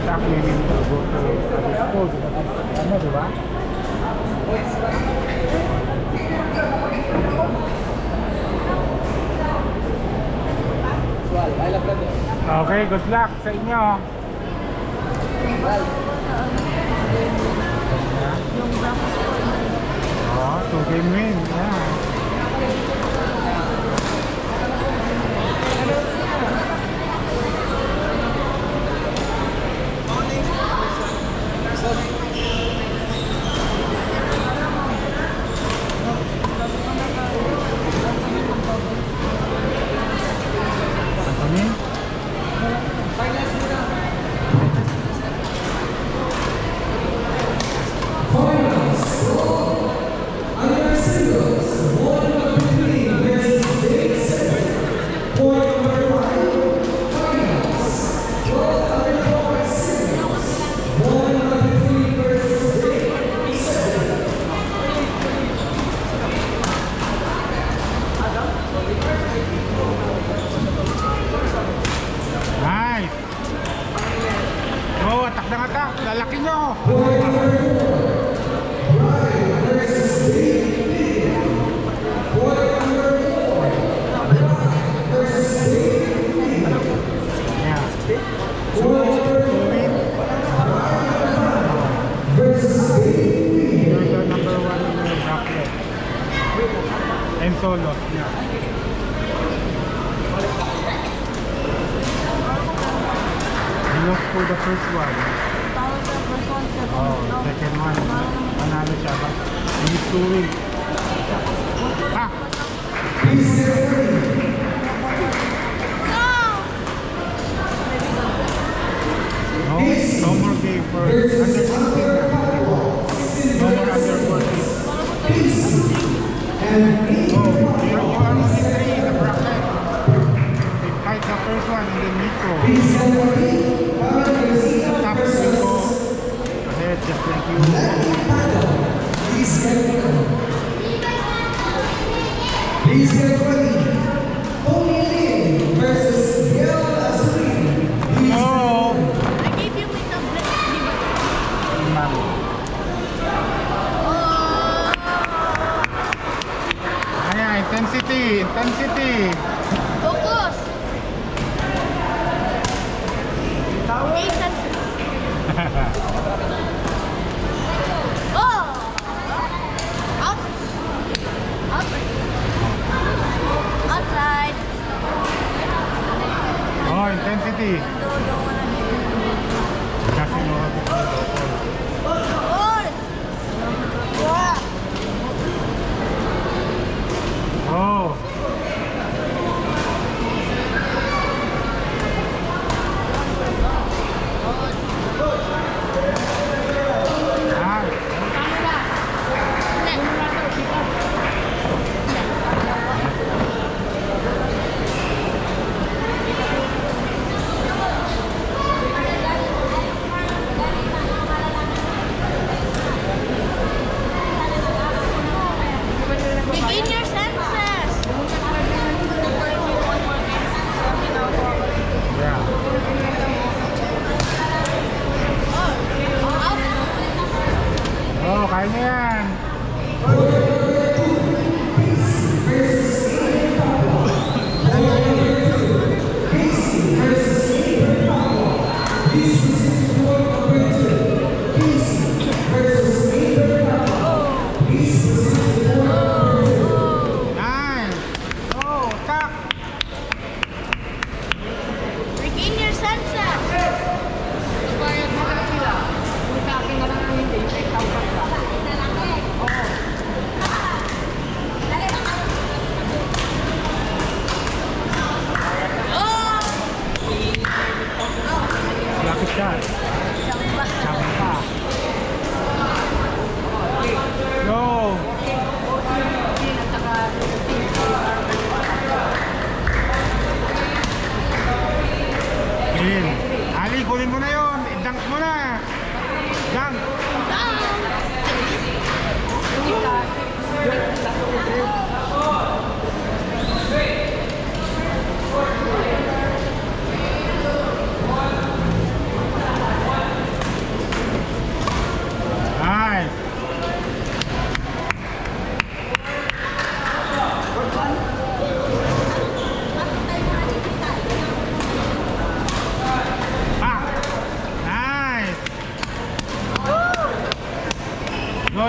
stock, we will go to other school. Ano, di ba? Okay, good luck sa inyo. Oh, 2-game win. Yeah. Lalaki nyo! And solo. Yeah. You look for the first one. Oh, second one. Manalo siya ba? He's to win. Ha! No more game for under 16. No more under 14. Oh, you are only 3 in the bracket. They fight the first one and then Nico. Top will go ahead just like you. Please get ready. Only versus Yale Azuri. Oh! I gave you my tablet. Ayan, intensity, intensity. Focus. Oh! Out. Out. Outside. Oh, intensity. Kasi no, Goal. Yeah. oh. Begin your senses. Yeah. Oh, kaya niya yan. Nice. Oh, tak. Begin your senses. Lucky shot. Champa. Go. Clean. Ali, kunin mo na yun. I-dunk mo na. Dunk.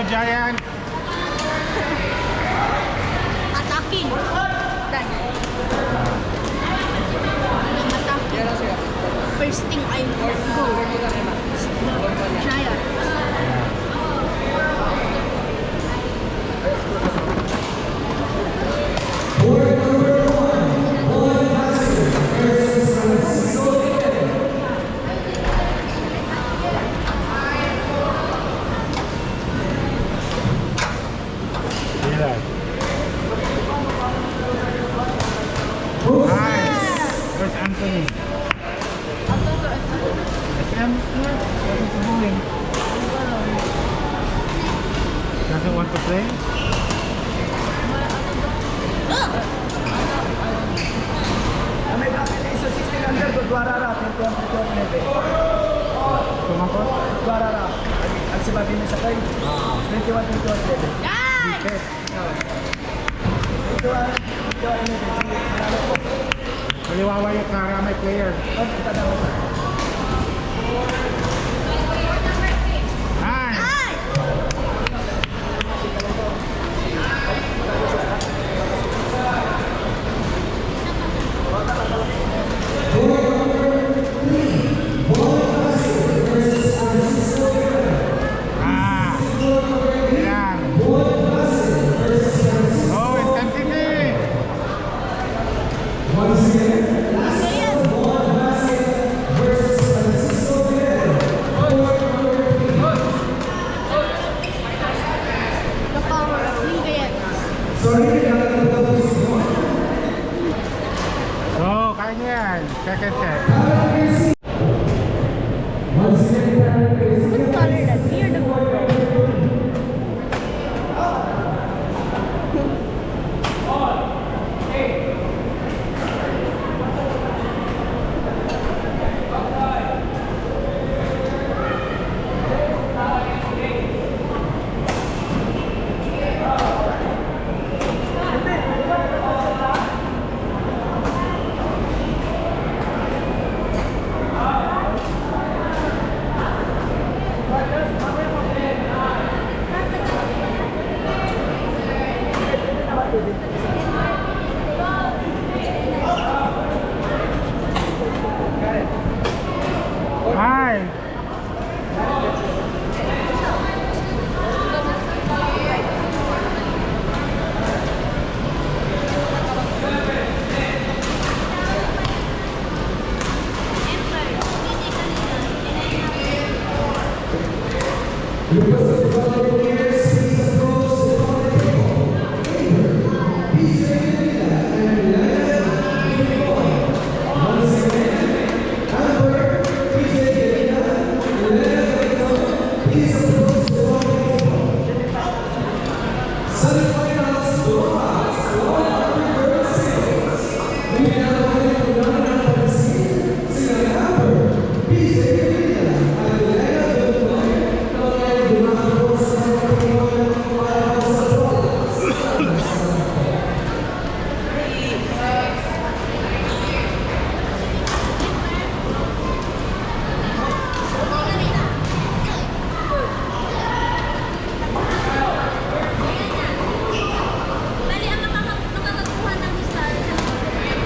Go Giants! Attacking. Done. I'm attacking. First thing I go. Giant. Board number 1, Paul Pastor versus Francisco Miguel. Ilan? Nice! Where's Anthony? SM? What is he doing? Doesn't want to play? May bracket na isa 16 under ko Guarara 21-29. Sumakot? Guarara. Ang sibabi na sa kay 21-29. Guys! Yes. 21-29. Kaliwawa yung Kara, may player. Nice! Ay! Ah! Yan! Oh, intensity! The power of Ligayan. Oh, kaya niya yan. Second set. What's taller than me or the gold? Hi! Bali, ang makakakuha ng star sa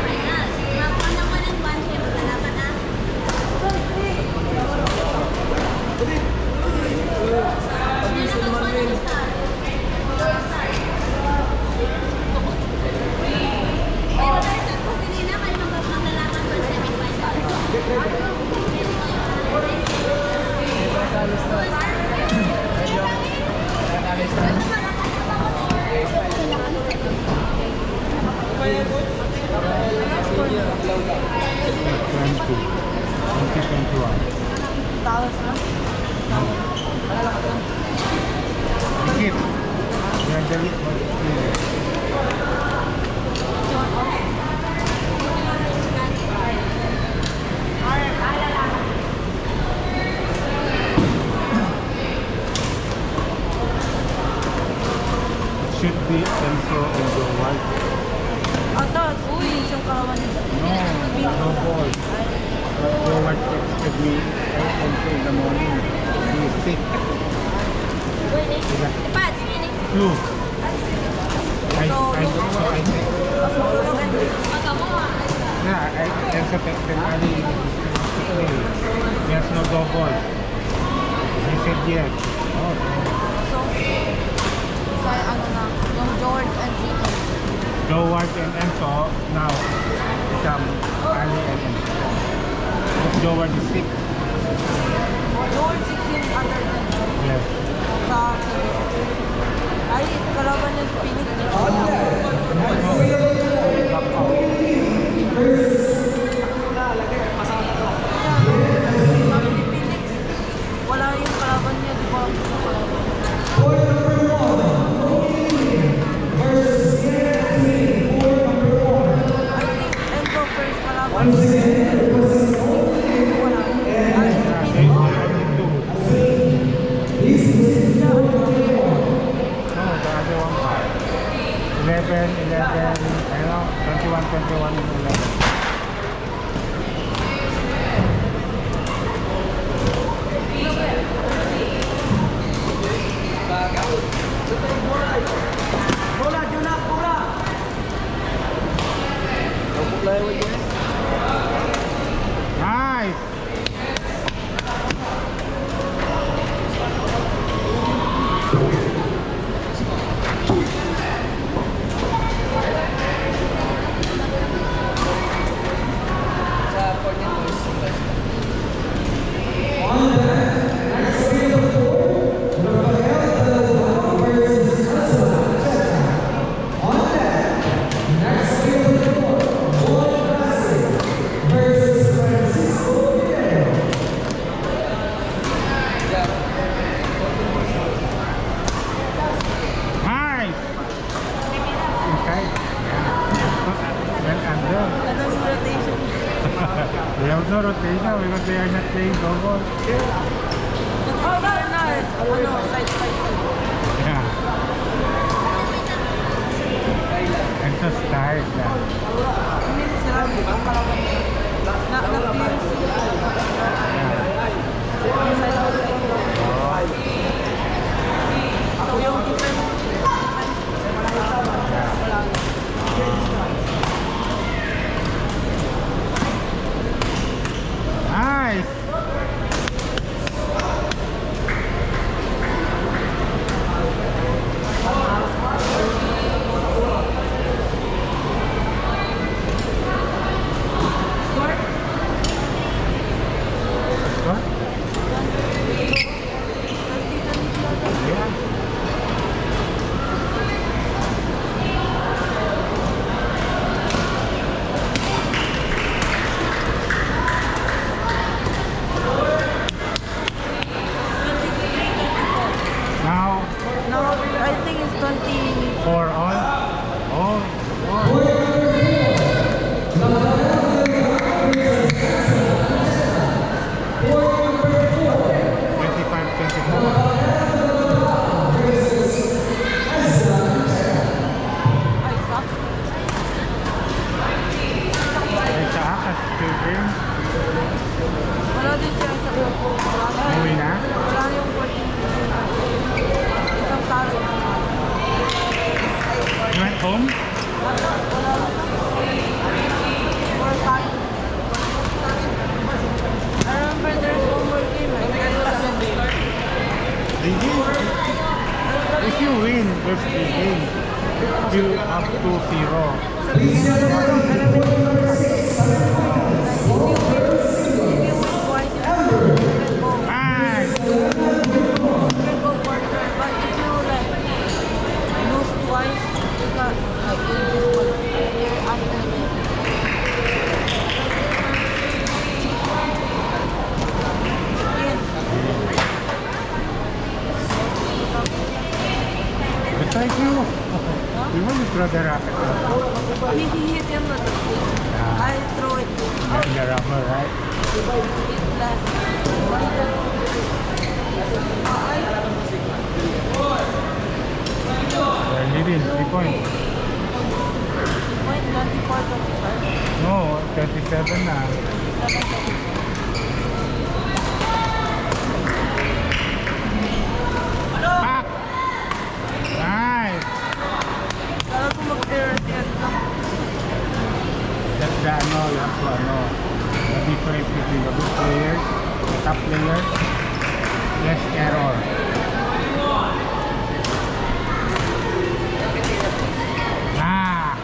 final. Makakuha ng 1 and 1 kaya magkalaban na. Hindi nakakuha ng star. Pero dahil sa kusinina, kayo maglalaban sa semifinal. Twenty. 2021. Dikit. Gradually. Should be Enzo and the white. Uy, yung kawan nito. No ball. But Howard texted me Enzo in the morning. He is sick. Winning. Pads, winning. Blue. I think. Magawa. Yeah, I technically there's no double. He said yes. Oh, So, kaya ano na, yung George and Chico. Howard and Enzo now become Ali and Enzo. Howard is sick. George 16 under Yes. sa ay, kalaban niya sa Phoenix. Back out. Sabi ni Phoenix, wala yung kalaban niya, di ba? I think Enzo first kalaban. Wala. Yeah, they already do. No, the other one are 11, I know, 21, and 11. Bola, Junak, bola! Nice! Nice! Inside. Yeah. Went under. Anong rotation? We have no rotation because they are not playing double. Oh, na, ano, side by side. Yeah. And so tired now. Hindi sila ang kalaban niya. Na-clear sila. Yeah. So, yung different Nice! What? Yeah. Now, No, I think it's 20. for all? Oh. Twenty-five, 24. Ay, stop. Ay, sa akas, children. Wala din siya sa grupo. Uwi na? Wala yung 14. Isang talo. You went home? Or time. I remember there's one more game. If you win, there's the game. You have 2-0. Nice! It's like you. You want to throw the racket. He hit him, but I throw it. The rubber, right? It last. They're leading 3 points. Point 24 to No, 37 na. Back! Yes, error. Ah!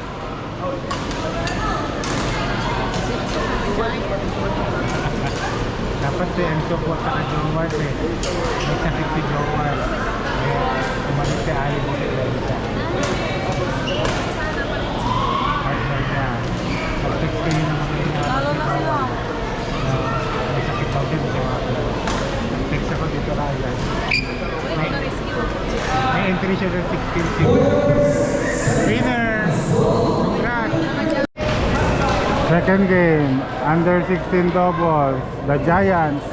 Dapat si Enzo po sa Jomar eh. May sakit si Jomar. Eh, umalis si Ali mo sa siya. Partner niya. Pag-text ko yun ang Lalo na sila. may sakit daw din. Text ako dito kagad. May entry siya ng 16 winner! Congrats! Second game, under 16 doubles, the Giants.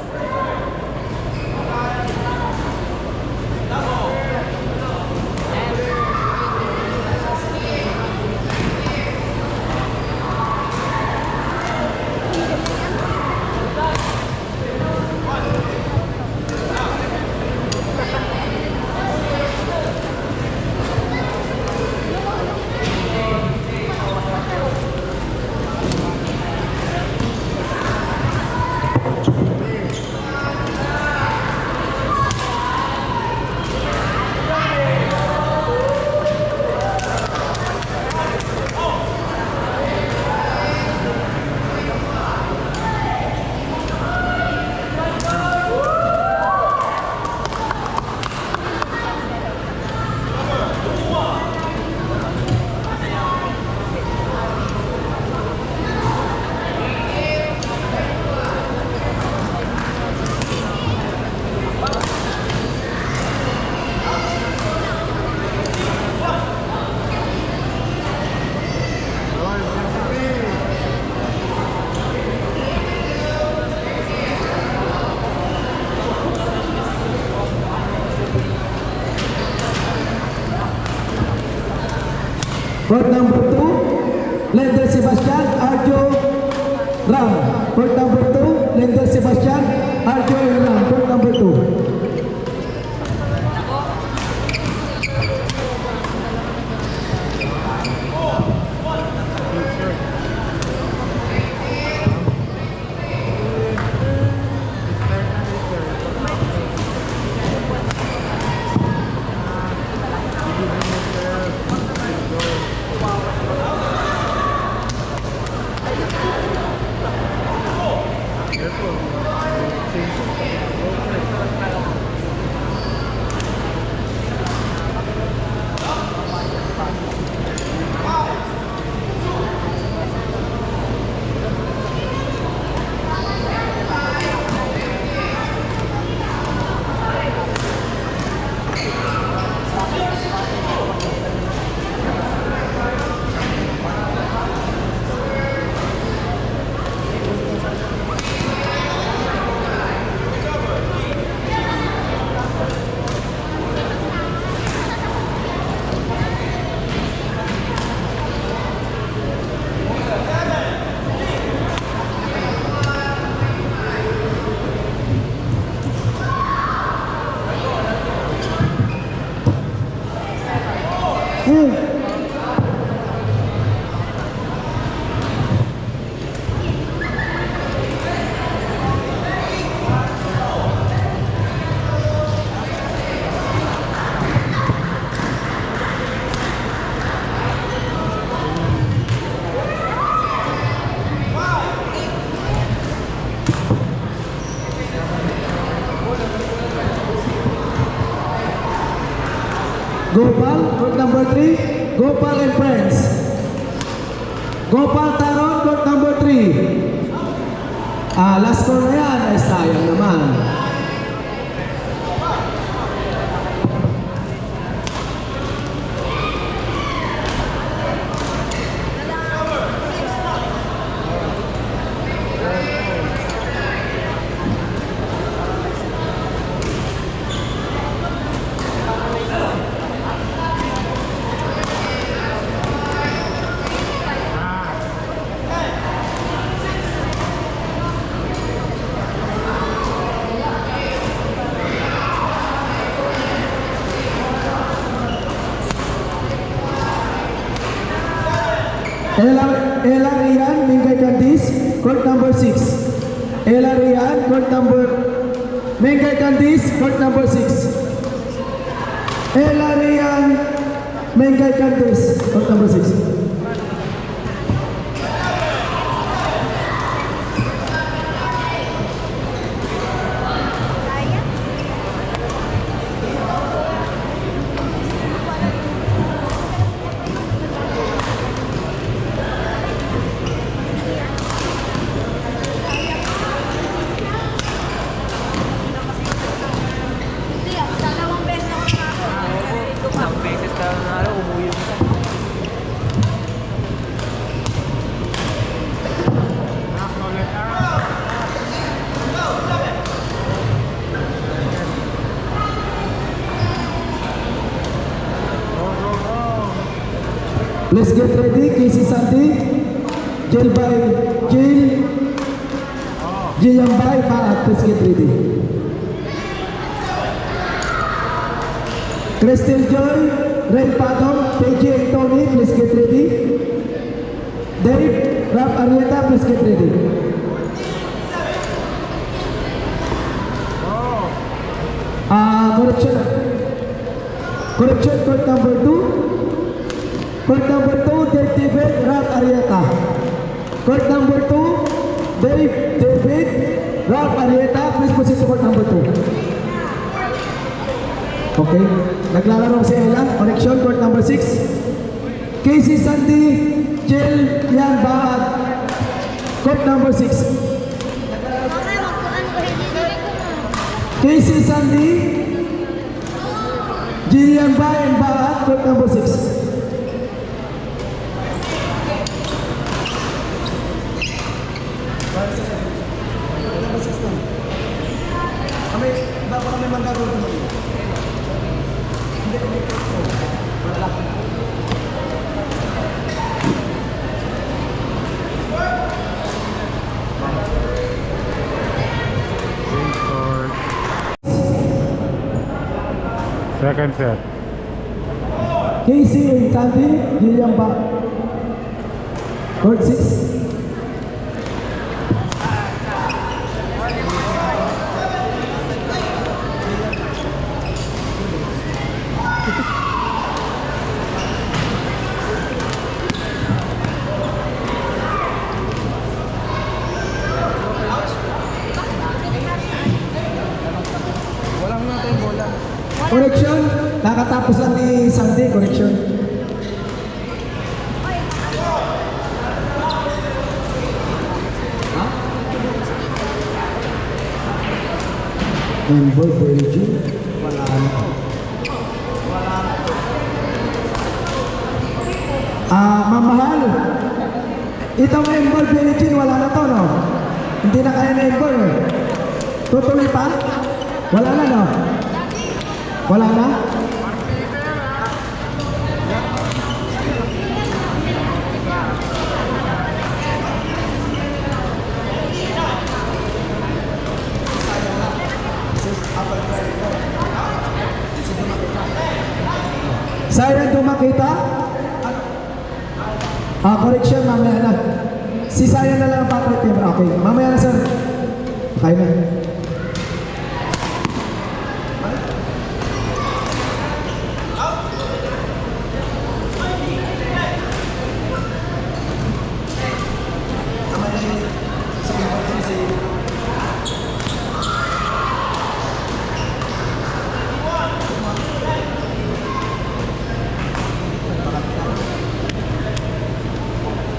Court number 2, Lender Sebastian, Arjo Ram. Court number 2, Lender Sebastian, Arjo Ram. Court number 2. Gopal, court number 3, Gopal and friends. Gopal Taron, court number 3. Last score na yan, ay sayang naman. Ella Rian, Mingay Candis, court number 6. Ella Rian, court number Mengay Candice, court number 6. Ella Rian Mengay Candice, court number 6. Hindi, dalawang beses ako nakakita. Isang beses na umuwi yung isa. Ulit ah. Go, go, go. Let's get ready. Casey Sandy. Jill by Jill. Jillian by Paat. Let's get ready. Crystal Joy. Ray Padong. PJ and Tony. Please get ready. Dave. Rap Arieta. Please get ready. Correction. Correction. Court number 2. Court number 2, Dave David, Rap Arieta. Court number 2, Dave David, Rap Arieta. Please proceed to court number 2. Okay. Naglalaro si Ella. Correction, court number 6. Casey Sandy, Jill Yan Bahat. Court number 6. Mamaya magkuhan ko, hindi ko na. Casey Sandy, Jillian Bayan Bahat. Court number 6. Kami, bago kami magkakaroon ng mga. Change court. Second set. Casey and Sandy, Jillian Ba. Court 6. Correction, kakatapos lang ni Sandy, correction. Member Belgium, wala na. Mamahal, itong member Belgium, wala na to, no? Hindi na kaya member, eh. Tutuloy pa? Wala na, no? Wala na? Sayang tumakita? Correction, mamaya na. Si Sayang na lang ang papalit. Okay, mamaya na sir. Okay na.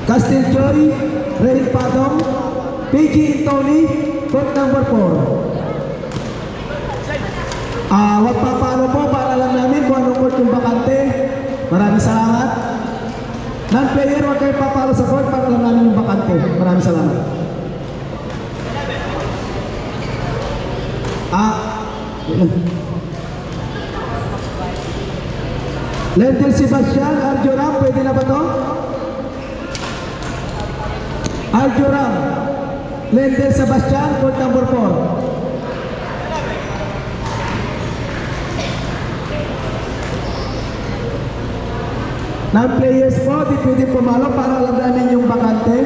Castel Joy, Ray Padong, PG Tony, court number 4. Wag papalo po para lang namin kung anong court yung bakante. Maraming salamat. Non-player, wag kayo papalo sa court para lang namin yung bakante. Maraming salamat. Lendel Sebastian, Arjo Ram, pwede na ba to? Arjo Ram, Lendel Sebastian, court number 4. Non-players po, di pwede pumalo para alam namin yung bakante.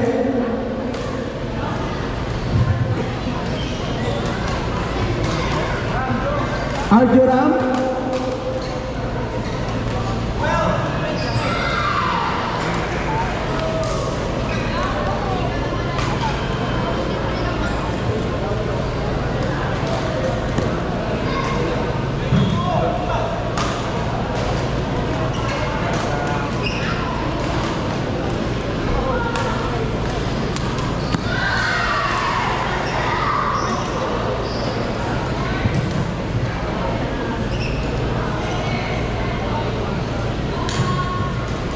Arjuram.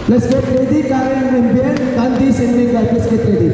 Let's get ready. Karen Mbien, Candice and Miguel, please get ready.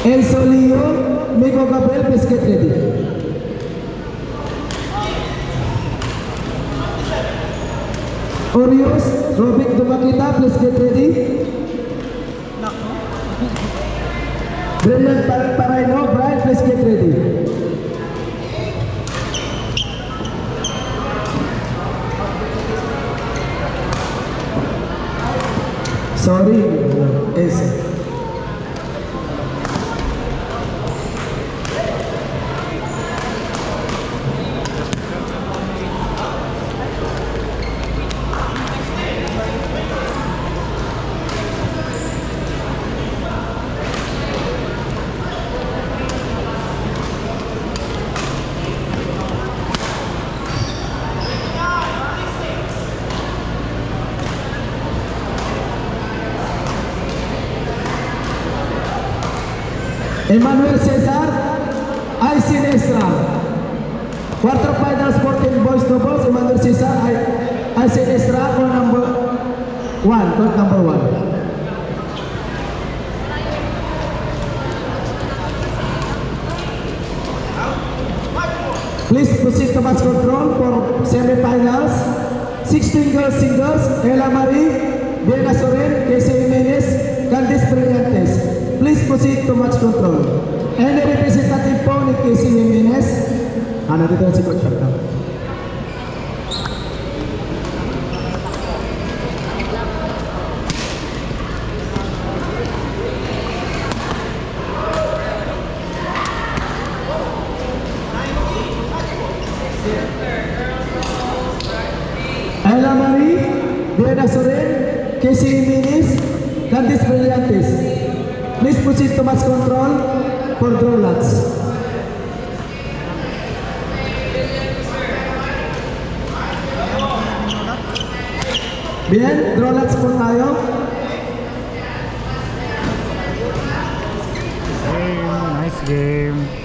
Enzo Leo, Migo Gabriel, please get ready. Orios, Robic Dumakita, please get ready. Brilliant Parayno, Brian, please get ready. Sorry, Enzo. Emmanuel Cesar, Aisin Esra. Quarterfinals 14 boys doubles, Emmanuel Cesar, Aisin Esra for number 1, court number 1. Please proceed to match control for semi-finals. 16 girls singles, Ella Marie, Diana Soren, Casey Jimenez, Candice Brillantes. Please proceed to match control. Any representative po ni Casey Jimenez. Dito si Coach Shakta. Ella Marie, Diana Soren, Casey Jimenez, Candice Brillantes. Please proceed to match control for draw lots. Bien, draw lots po tayo. Nice game.